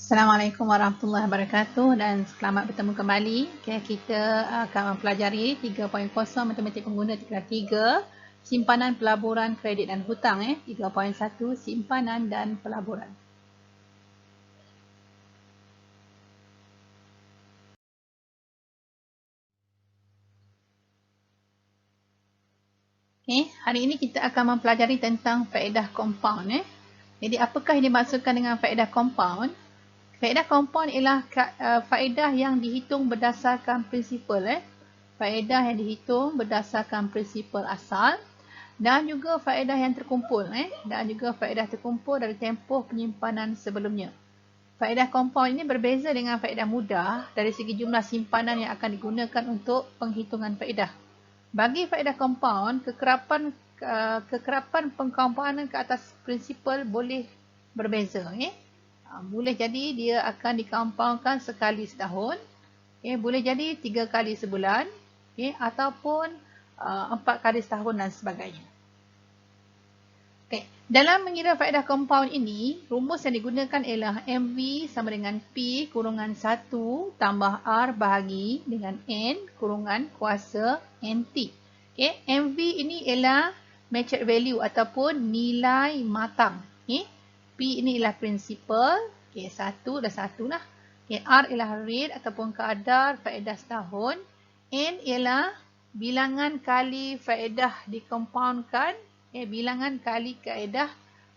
Assalamualaikum warahmatullahi wabarakatuh dan selamat bertemu kembali. Okay, kita akan mempelajari 3.0 matematik pengguna tingkatan 3 simpanan pelaburan kredit dan hutang 3.1 simpanan dan pelaburan. Okay, hari ini kita akan mempelajari tentang faedah compound. Jadi apakah yang dimaksudkan dengan faedah compound? Faedah compound ialah faedah yang dihitung berdasarkan prinsipal. Faedah yang dihitung berdasarkan prinsipal asal dan juga faedah yang terkumpul. Dan juga faedah terkumpul dari tempoh penyimpanan sebelumnya. Faedah compound ini berbeza dengan faedah mudah dari segi jumlah simpanan yang akan digunakan untuk penghitungan faedah. Bagi faedah compound, kekerapan pengkompaunan ke atas prinsipal boleh berbeza. Boleh jadi dia akan dikompaunkan sekali setahun, boleh jadi 3 kali sebulan, ataupun 4 kali setahun dan sebagainya. Dalam mengira faedah compound ini, rumus yang digunakan ialah MV sama dengan P kurungan 1 tambah R bahagi dengan N kurungan kuasa NT. MV ini ialah matured value ataupun nilai matang. P ini ialah principal, 1 dah 1 lah. R ialah rate ataupun kadar faedah setahun. N ialah bilangan kali faedah dikompaunkan, bilangan kali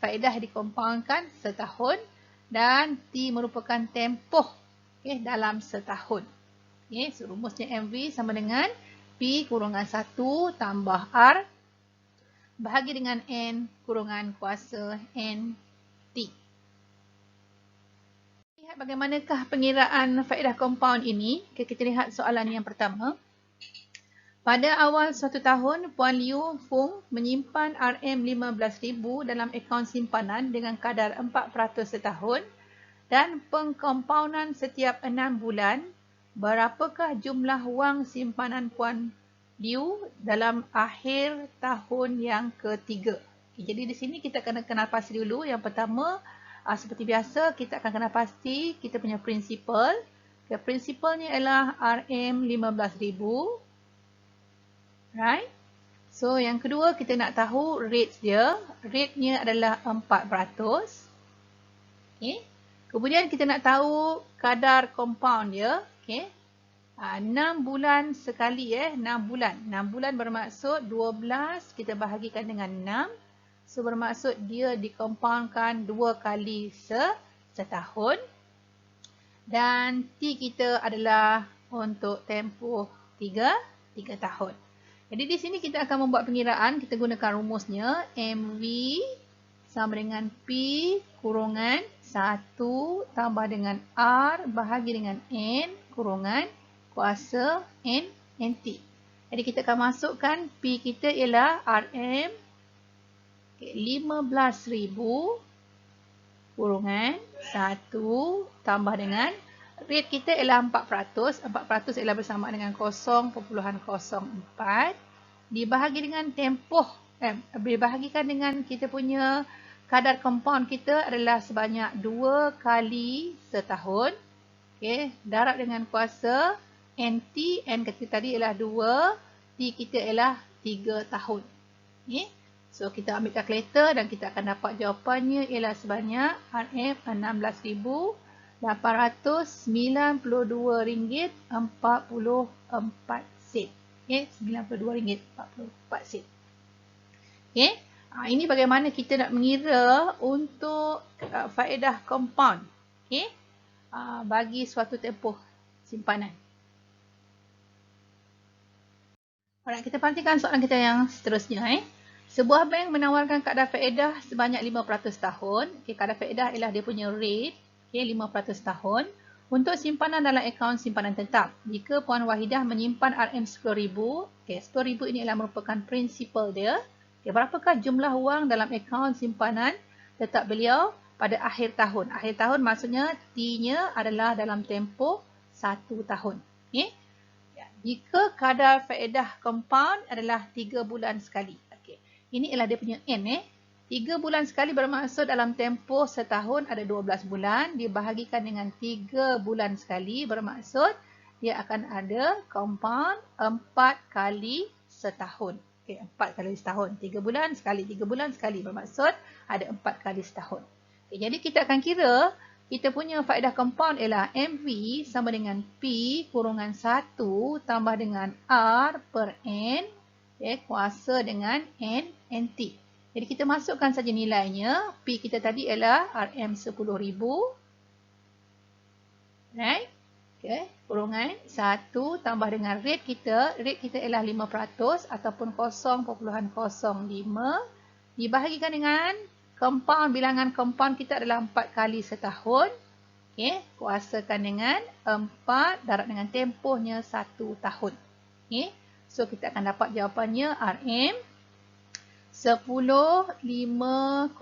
faedah dikompaunkan setahun, dan T merupakan tempoh dalam setahun. So, rumusnya MV sama dengan P kurungan 1 tambah R bahagi dengan N kurungan kuasa NT. Lihat bagaimanakah pengiraan faedah compound ini. Kita lihat soalan yang pertama. Pada awal suatu tahun, Puan Liu Fung menyimpan RM15,000 dalam akaun simpanan dengan kadar 4% setahun dan pengkompaunan setiap 6 bulan. Berapakah jumlah wang simpanan Puan Liu dalam akhir tahun yang ketiga? Jadi di sini kita kena kenal pasti dulu. Yang pertama, seperti biasa, kita akan kenal pasti kita punya prinsipal. Prinsipalnya ialah RM15,000. Right? So, yang kedua kita nak tahu rate dia. Rate-nya adalah 4%. Kemudian kita nak tahu kadar compound dia. 6 bulan sekali. 6 bulan. 6 bulan bermaksud 12 kita bahagikan dengan 6. So, bermaksud dia dikompaunkan 2 kali setahun. Dan T kita adalah untuk tempoh 3 tahun. Jadi di sini kita akan membuat pengiraan. Kita gunakan rumusnya. MV sama dengan P kurungan 1 tambah dengan R bahagi dengan N kurungan kuasa NT. Jadi kita akan masukkan P kita ialah RM 15,000 kurungan 1 tambah dengan rate kita ialah 4%. 4% ialah bersama dengan 0.04 dibahagi dengan tempoh. Dibahagikan dengan kita punya kadar compound kita adalah sebanyak 2 kali setahun. Darab dengan kuasa NT. N kita tadi ialah 2. T kita ialah 3 tahun. So, kita ambil kalkulator dan kita akan dapat jawapannya ialah sebanyak RM16,092 ringgit 44 sen. Ini bagaimana kita nak mengira untuk faedah compound bagi suatu tempoh simpanan. Alright, kita perhatikan soalan kita yang seterusnya. Sebuah bank menawarkan kadar faedah sebanyak 5% tahun. Kadar faedah ialah dia punya rate, 5% tahun untuk simpanan dalam akaun simpanan tetap. Jika Puan Wahidah menyimpan RM10,000, RM10,000 ini adalah merupakan prinsipal dia. Berapakah jumlah wang dalam akaun simpanan tetap beliau pada akhir tahun? Akhir tahun maksudnya T-nya adalah dalam tempoh 1 tahun. Jika kadar faedah compound adalah 3 bulan sekali. Ini ialah dia punya N. 3 bulan sekali bermaksud dalam tempoh setahun ada 12 bulan. Dibahagikan dengan 3 bulan sekali bermaksud dia akan ada compound 4 kali setahun. Okay, 4 kali setahun. 3 bulan sekali, 3 bulan sekali bermaksud ada 4 kali setahun. Okay, jadi kita akan kira kita punya faedah compound ialah MV sama dengan P kurungan 1 tambah dengan R per N kuasa dengan N NT. Jadi kita masukkan saja nilainya. P kita tadi ialah RM10,000. Right? Okay. Kurungan 1 tambah dengan rate kita. Rate kita ialah 5% ataupun 0.05. Dibahagikan dengan compound. Bilangan compound kita adalah 4 kali setahun. Okay. Kuasakan dengan 4 darab dengan tempohnya 1 tahun. Okay. So kita akan dapat jawapannya RM 10,509.45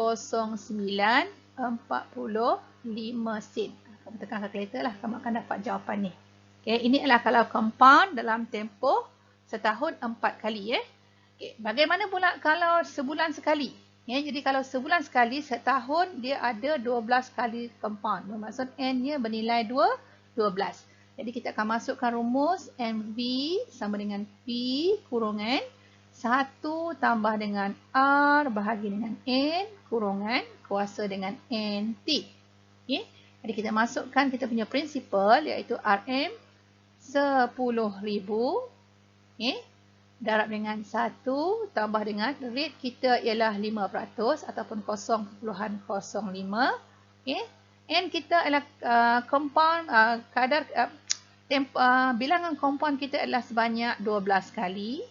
sen. Kamu tekan kalkulator lah, kamu akan dapat jawapan ni. Okay, ini adalah kalau compound dalam tempoh setahun 4 kali. Okay, bagaimana pula kalau sebulan sekali? Jadi kalau sebulan sekali, setahun dia ada 12 kali compound. Bermaksud N-nya bernilai 12. Jadi kita akan masukkan rumus MV sama dengan P kurungan 1 tambah dengan R bahagi dengan N kurungan kuasa dengan NT. Okay. Jadi kita masukkan kita punya prinsipal iaitu RM 10,000 darab dengan 1 tambah dengan rate kita ialah 5% ataupun 0.05. N kita adalah compound kadar bilangan compound kita adalah sebanyak 12 kali.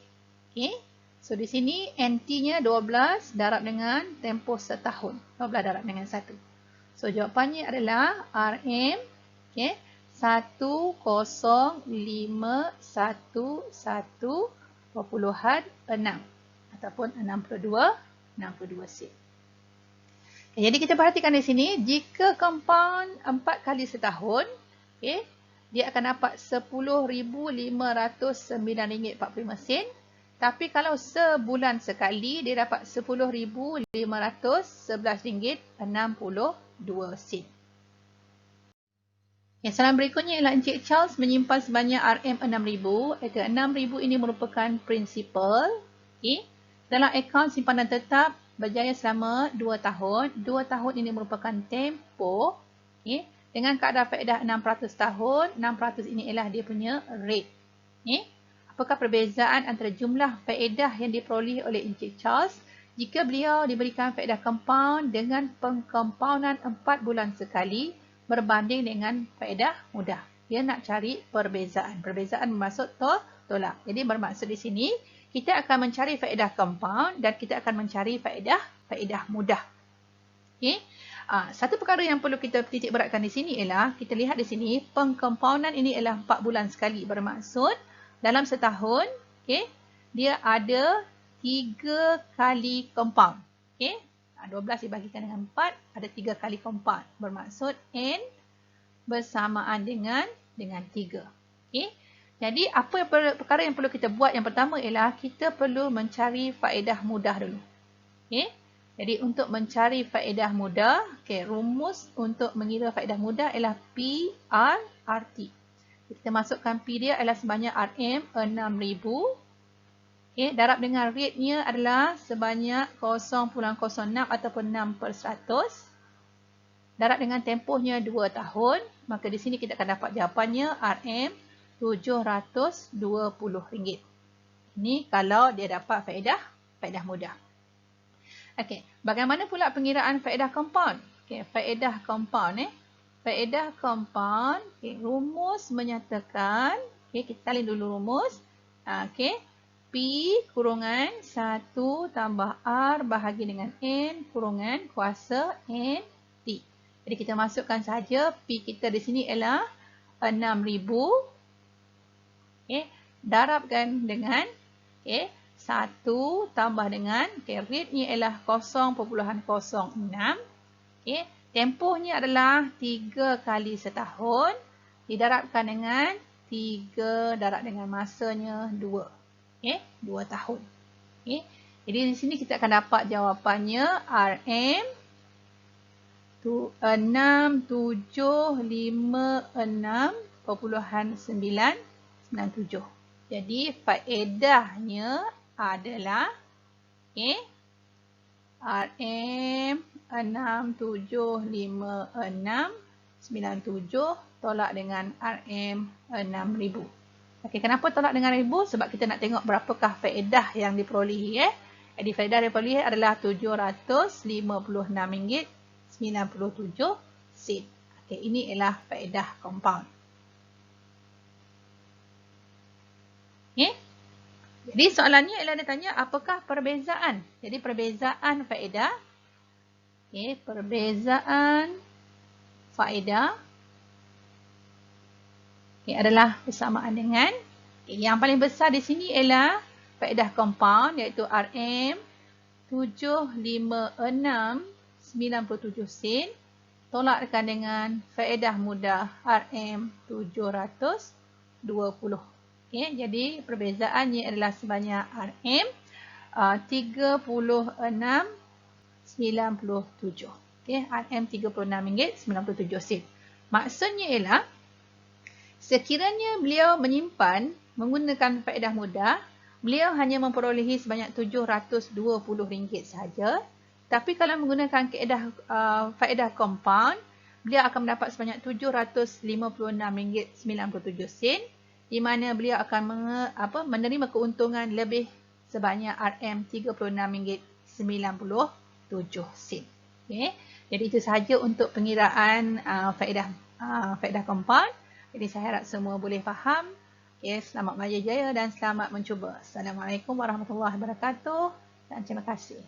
So di sini NT-nya 12 darab dengan tempoh setahun. 12 darab dengan 1. So jawapannya adalah RM 10,511.6 ataupun 62 sen. Jadi kita perhatikan di sini, jika compound 4 kali setahun, dia akan dapat RM10,509.45. Tapi kalau sebulan sekali, dia dapat RM10,511.62. Soalan berikutnya ialah Encik Charles menyimpan sebanyak RM6,000. Iaitu 6,000 ini merupakan prinsipal. Dalam akaun simpanan tetap berjaya selama 2 tahun. 2 tahun ini merupakan tempoh. Dengan kadar faedah 6% tahun. 6% ini ialah dia punya rate. Apakah perbezaan antara jumlah faedah yang diperoleh oleh Encik Charles jika beliau diberikan faedah compound dengan pengkompoundan 4 bulan sekali berbanding dengan faedah mudah? Dia nak cari perbezaan. Perbezaan bermaksud tolak. Jadi bermaksud di sini kita akan mencari faedah compound dan kita akan mencari faedah mudah. Satu perkara yang perlu kita titik beratkan di sini ialah kita lihat di sini pengkompoundan ini ialah 4 bulan sekali. Bermaksud dalam setahun, dia ada 3 kali compound. 12 dibagikan dengan 4, ada 3 kali compound. Bermaksud N bersamaan dengan 3. Jadi, apa perkara yang perlu kita buat? Yang pertama ialah kita perlu mencari faedah mudah dulu. Jadi, untuk mencari faedah mudah, rumus untuk mengira faedah mudah ialah PRRT. Kita masukkan P dia adalah sebanyak RM6,000. Darab dengan rate-nya adalah sebanyak 0.06 ataupun 6%. Darab dengan tempohnya 2 tahun. Maka di sini kita akan dapat jawapannya RM720. Ini kalau dia dapat faedah mudah. Bagaimana pula pengiraan faedah compound? Faedah compound. Faedah compound, rumus menyatakan, kita salin dulu rumus. P kurungan 1 tambah R bahagi dengan N kurungan kuasa NT. Jadi kita masukkan saja P kita di sini ialah 6,000. Darabkan dengan 1 tambah dengan rate-nya ialah 0.06. Tempohnya adalah 3 kali setahun. Didarabkan dengan 3 darab dengan masanya 2. 2 tahun. Jadi di sini kita akan dapat jawapannya RM 6756.997. Jadi faedahnya adalah RM 675697 tolak dengan RM 6000. Okey, kenapa tolak dengan 1000? Sebab kita nak tengok berapakah faedah yang diperolehi. Jadi faedah yang diperolehi adalah RM756.97. Okey, ini ialah faedah compound. Okey. Jadi soalannya ialah dia tanya apakah perbezaan. Jadi perbezaan faedah. Okey, perbezaan faedah adalah bersamaan dengan yang paling besar di sini ialah faedah compound iaitu RM 756.97 sen tolakkan dengan faedah mudah RM 720. Okey, jadi perbezaannya adalah sebanyak RM 36.97. Okey, RM RM36.97 sen. Maksudnya ialah sekiranya beliau menyimpan menggunakan faedah mudah, beliau hanya memperolehi sebanyak RM720 sahaja. Tapi kalau menggunakan faedah compound, beliau akan mendapat sebanyak RM756.97 sen, di mana beliau akan menerima keuntungan lebih sebanyak RM36.97 sen. Okay. Jadi itu sahaja untuk pengiraan faedah compound. Jadi saya harap semua boleh faham. Okay, selamat berjaya dan selamat mencuba. Assalamualaikum warahmatullahi wabarakatuh dan terima kasih.